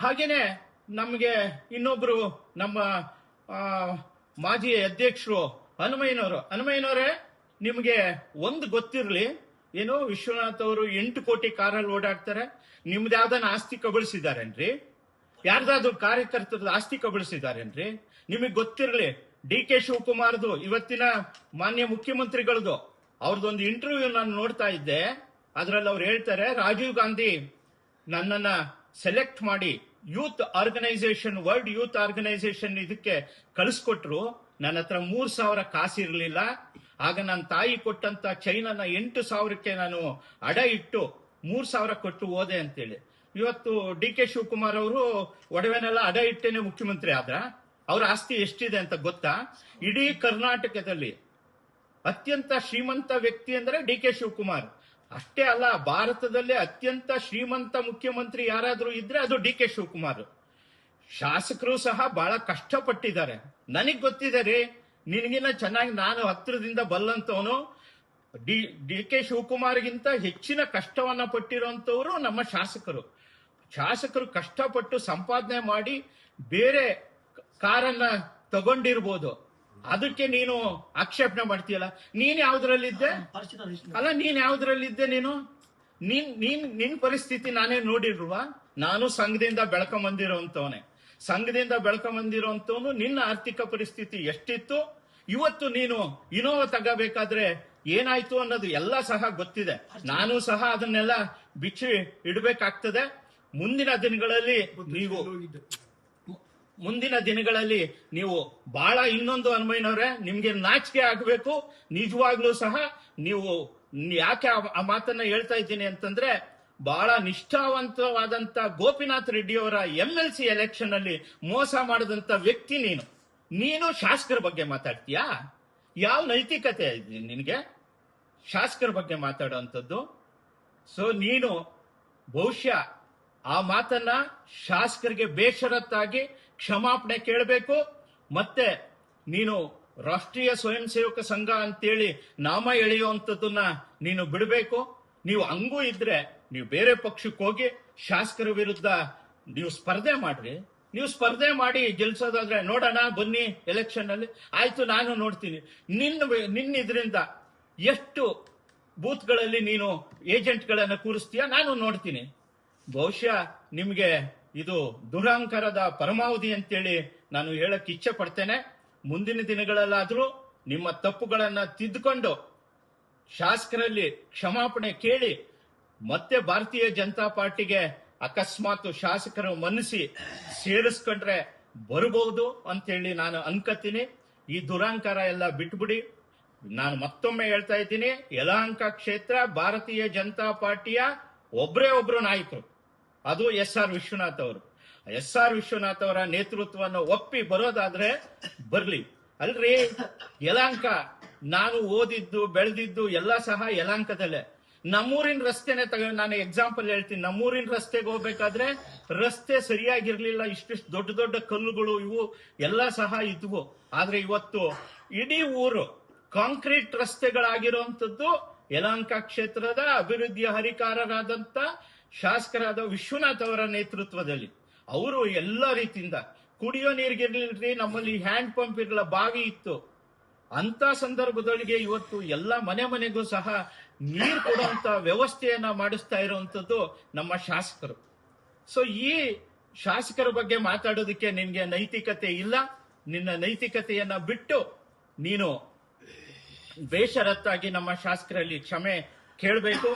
ಹಾಗೇನೆ ನಮಗೆ ಇನ್ನೊಬ್ರು ನಮ್ಮ ಮಾಜಿ ಅಧ್ಯಕ್ಷರು ಹನುಮಯ್ಯನವರೇ, ನಿಮಗೆ ಒಂದು ಗೊತ್ತಿರಲಿ, ಏನು ವಿಶ್ವನಾಥ್ ಅವರು 8 ಕೋಟಿ ಕಾರಲ್ಲಿ ಓಡಾಡ್ತಾರೆ. ನಿಮ್ದು ಯಾವ್ದಾನ ಆಸ್ತಿ ಕಬಳಿಸಿದಾರೇನ್ರಿ? ಯಾರ್ದಾದ್ರು ಕಾರ್ಯಕರ್ತರದ ಆಸ್ತಿ ಕಬಳಿಸಿದಾರೇನ್ರಿ? ನಿಮಗೆ ಗೊತ್ತಿರಲಿ, ಡಿ.ಕೆ. ಶಿವಕುಮಾರ್ದು ಇವತ್ತಿನ ಮಾನ್ಯ ಮುಖ್ಯಮಂತ್ರಿಗಳದು ಅವ್ರದ್ದೊಂದು ಇಂಟರ್ವ್ಯೂ ನಾನು ನೋಡ್ತಾ ಇದ್ದೆ. ಅದ್ರಲ್ಲಿ ಅವ್ರು ಹೇಳ್ತಾರೆ, ರಾಜೀವ್ ಗಾಂಧಿ ನನ್ನನ್ನ ಸೆಲೆಕ್ಟ್ ಮಾಡಿ ವರ್ಲ್ಡ್ ಯೂತ್ ಆರ್ಗನೈಸೇಷನ್ ಇದಕ್ಕೆ ಕಳಿಸ್ಕೊಟ್ರು. ನನ್ನ ಹತ್ರ 3,000 ಕಾಸು ಇರಲಿಲ್ಲ. ಆಗ ನನ್ನ ತಾಯಿ ಕೊಟ್ಟಂತ ಚೈನನ್ನ 8,000ಕ್ಕೆ ನಾನು ಅಡ ಇಟ್ಟು 3,000 ಕೊಟ್ಟು ಹೋದೆ ಅಂತೇಳಿ. ಇವತ್ತು ಡಿ.ಕೆ. ಶಿವಕುಮಾರ್ ಅವರು ಒಡವೆನೆಲ್ಲ ಅಡ ಇಟ್ಟೇನೆ ಮುಖ್ಯಮಂತ್ರಿ ಆದ್ರ. ಅವ್ರ ಆಸ್ತಿ ಎಷ್ಟಿದೆ ಅಂತ ಗೊತ್ತಾ? ಇಡೀ ಕರ್ನಾಟಕದಲ್ಲಿ ಅತ್ಯಂತ ಶ್ರೀಮಂತ ವ್ಯಕ್ತಿ ಅಂದ್ರೆ ಡಿ.ಕೆ. ಶಿವಕುಮಾರ್. ಅಷ್ಟೇ ಅಲ್ಲ, ಭಾರತದಲ್ಲೇ ಅತ್ಯಂತ ಶ್ರೀಮಂತ ಮುಖ್ಯಮಂತ್ರಿ ಯಾರಾದ್ರೂ ಇದ್ರೆ ಅದು ಡಿ.ಕೆ. ಶಿವಕುಮಾರ್. ಶಾಸಕರು ಸಹ ಬಹಳ ಕಷ್ಟಪಟ್ಟಿದ್ದಾರೆ. ನನಗ್ ಗೊತ್ತಿದೆ ರೀ, ನಿನಗಿನ್ನ ಚೆನ್ನಾಗಿ ನಾನು ಹತ್ರದಿಂದ ಬಲ್ಲಂತವನು. ಡಿ.ಕೆ. ಶಿವಕುಮಾರ್ಗಿಂತ ಹೆಚ್ಚಿನ ಕಷ್ಟವನ್ನ ಪಟ್ಟಿರುವಂತವ್ರು ನಮ್ಮ ಶಾಸಕರು ಕಷ್ಟಪಟ್ಟು ಸಂಪಾದನೆ ಮಾಡಿ ಬೇರೆ ಕಾರನ್ನ ತಗೊಂಡಿರ್ಬೋದು. ಅದಕ್ಕೆ ನೀನು ಆಕ್ಷೇಪಣೆ ಮಾಡ್ತೀಯಲ್ಲ. ನೀನ್ ಯಾವ್ದ್ರಲ್ಲಿದ್ದೆ? ಅಲ್ಲ, ನೀನ್ ಯಾವ್ದ್ರಲ್ಲಿದ್ದೆ? ನಿನ್ ಪರಿಸ್ಥಿತಿ ನಾನೇ ನೋಡಿಲ್ವಾ? ನಾನು ಸಂಘದಿಂದ ಬೆಳ್ಕೊಂಬಂದಿರೋಂಥವನು. ನಿನ್ನ ಆರ್ಥಿಕ ಪರಿಸ್ಥಿತಿ ಎಷ್ಟಿತ್ತು? ಇವತ್ತು ನೀನು ಇನೋವಾ ತಗೋಬೇಕಾದ್ರೆ ಏನಾಯ್ತು ಅನ್ನೋದು ಎಲ್ಲ ಸಹ ಗೊತ್ತಿದೆ. ನಾನು ಸಹ ಅದನ್ನೆಲ್ಲ ಬಿಚ್ಚಿ ಇಡಬೇಕಾಗ್ತದೆ. ಮುಂದಿನ ದಿನಗಳಲ್ಲಿ ನೀವು ಬಹಳ ಇನ್ನೊಂದು ಹನುಮಯ್ಯನವರೇ, ನಿಮ್ಗೆ ನಾಚಿಕೆ ಆಗ್ಬೇಕು. ನಿಜವಾಗ್ಲೂ ಸಹ ನೀವು ಯಾಕೆ ಆ ಮಾತನ್ನ ಹೇಳ್ತಾ ಇದ್ದೀನಿ ಅಂತಂದ್ರೆ, ಬಹಳ ನಿಷ್ಠಾವಂತವಾದಂತ ಗೋಪಿನಾಥ್ ರೆಡ್ಡಿ ಅವರ MLC ಎಲೆಕ್ಷನ್ ಅಲ್ಲಿ ಮೋಸ ಮಾಡಿದಂತ ವ್ಯಕ್ತಿ ನೀನು ಶಾಸಕರ ಬಗ್ಗೆ ಮಾತಾಡ್ತೀಯಾ? ಯಾವ ನೈತಿಕತೆ ಇದೆ ನಿನಗೆ ಶಾಸಕರ ಬಗ್ಗೆ ಮಾತಾಡುವಂಥದ್ದು? ಸೊ ನೀನು ಬಹುಶಃ ಆ ಮಾತನ್ನ ಶಾಸಕರಿಗೆ ಬೇಷರತ್ತಾಗಿ ಕ್ಷಮಾಪಣೆ ಕೇಳಬೇಕು. ಮತ್ತೆ ನೀನು ರಾಷ್ಟ್ರೀಯ ಸ್ವಯಂ ಸೇವಕ ಸಂಘ ಅಂತೇಳಿ ನಾಮ ಎಳೆಯುವಂಥದ್ದನ್ನ ನೀನು ಬಿಡಬೇಕು. ನೀವು ಹಂಗೂ ಇದ್ರೆ ನೀವು ಬೇರೆ ಪಕ್ಷಕ್ಕೆ ಹೋಗಿ ಶಾಸಕರ ವಿರುದ್ಧ ನೀವು ಸ್ಪರ್ಧೆ ಮಾಡ್ರಿ. ನೀವು ಸ್ಪರ್ಧೆ ಮಾಡಿ ಗೆಲ್ಸೋದಾದ್ರೆ ನೋಡೋಣ, ಬನ್ನಿ ಎಲೆಕ್ಷನ್ ಅಲ್ಲಿ. ಆಯ್ತು, ನಾನು ನೋಡ್ತೀನಿ ನಿನ್ನ ಇದರಿಂದ ಎಷ್ಟು ಬೂತ್ಗಳಲ್ಲಿ ನೀನು ಏಜೆಂಟ್ಗಳನ್ನ ಕೂರಿಸ್ತೀಯ, ನಾನು ನೋಡ್ತೀನಿ. ಬಹುಶಃ ನಿಮ್ಗೆ ಇದು ದುರಹಂಕಾರದ ಪರಮಾವಧಿ ಅಂತೇಳಿ ನಾನು ಹೇಳಕ್ ಇಚ್ಛೆ ಪಡ್ತೇನೆ. ಮುಂದಿನ ದಿನಗಳಲ್ಲಾದ್ರೂ ನಿಮ್ಮ ತಪ್ಪುಗಳನ್ನ ತಿದ್ದುಕೊಂಡು ಶಾಸಕರಲ್ಲಿ ಕ್ಷಮಾಪಣೆ ಕೇಳಿ ಮತ್ತೆ ಭಾರತೀಯ ಜನತಾ ಪಾರ್ಟಿಗೆ ಅಕಸ್ಮಾತ್ ಶಾಸಕರು ಮನಸ್ಸಿ ಸೇರಿಸ್ಕೊಂಡ್ರೆ ಬರಬಹುದು ಅಂತೇಳಿ ನಾನು ಅನ್ಕತೀನಿ. ಈ ದುರಹಂಕಾರ ಎಲ್ಲ ಬಿಟ್ಬಿಡಿ. ನಾನು ಮತ್ತೊಮ್ಮೆ ಹೇಳ್ತಾ ಇದ್ದೀನಿ, ಯಲಹಂಕ ಕ್ಷೇತ್ರ ಭಾರತೀಯ ಜನತಾ ಪಾರ್ಟಿಯ ಒಬ್ರು ನಾಯಕರು, ಅದು SR ವಿಶ್ವನಾಥ್ ಅವರು. SR ವಿಶ್ವನಾಥ್ ಅವರ ನೇತೃತ್ವವನ್ನು ಒಪ್ಪಿ ಬರೋದಾದ್ರೆ ಬರ್ಲಿ. ಅಲ್ರಿ, ಯಲಹಂಕ ನಾನು ಓದಿದ್ದು ಬೆಳೆದಿದ್ದು ಎಲ್ಲ ಸಹ ಯಲಹಂಕದಲ್ಲೇ. ನಮ್ಮೂರಿನ ರಸ್ತೆನೆ ನಾನು ಎಕ್ಸಾಂಪಲ್ ಹೇಳ್ತೀನಿ. ನಮ್ಮೂರಿನ ರಸ್ತೆಗೆ ಹೋಗ್ಬೇಕಾದ್ರೆ ರಸ್ತೆ ಸರಿಯಾಗಿರ್ಲಿಲ್ಲ. ಇಷ್ಟಿಷ್ಟು ದೊಡ್ಡ ಕಲ್ಲುಗಳು ಇವು ಎಲ್ಲ ಸಹ ಇದ್ವು. ಆದ್ರೆ ಇವತ್ತು ಇಡೀ ಊರು ಕಾಂಕ್ರೀಟ್ ರಸ್ತೆಗಳಾಗಿರುವಂತದ್ದು ಯಲಹಂಕ ಕ್ಷೇತ್ರದ ಅಭಿವೃದ್ಧಿಯ ಹರಿಕಾರರಾದಂತ ಶಾಸಕರಾದ ವಿಶ್ವನಾಥ್ ಅವರ ನೇತೃತ್ವದಲ್ಲಿ. ಅವರು ಎಲ್ಲ ರೀತಿಯಿಂದ ಕುಡಿಯೋ ನೀರಿಗಿರ್ಲಿಲ್ರಿ, ನಮ್ಮಲ್ಲಿ ಹ್ಯಾಂಡ್ ಪಂಪ್ ಇರಲಿಲ್ಲ, ಬಾವಿ ಇತ್ತು. ಅಂತ ಸಂದರ್ಭದೊಳಗೆ ಇವತ್ತು ಎಲ್ಲ ಮನೆಗೂ ಸಹ ನೀರು ಕೊಡುವಂತ ವ್ಯವಸ್ಥೆಯನ್ನ ಮಾಡಿಸ್ತಾ ಇರುವಂತದ್ದು ನಮ್ಮ ಶಾಸಕರು. ಸೊ ಈ ಶಾಸಕರ ಬಗ್ಗೆ ಮಾತಾಡೋದಕ್ಕೆ ನಿನ್ಗೆ ನೈತಿಕತೆ ಇಲ್ಲ. ನಿನ್ನ ನೈತಿಕತೆಯನ್ನ ಬಿಟ್ಟು ನೀನು ಬೇಷರತ್ತಾಗಿ ನಮ್ಮ ಶಾಸಕರಲ್ಲಿ ಕ್ಷಮೆ ಕೇಳಬೇಕು.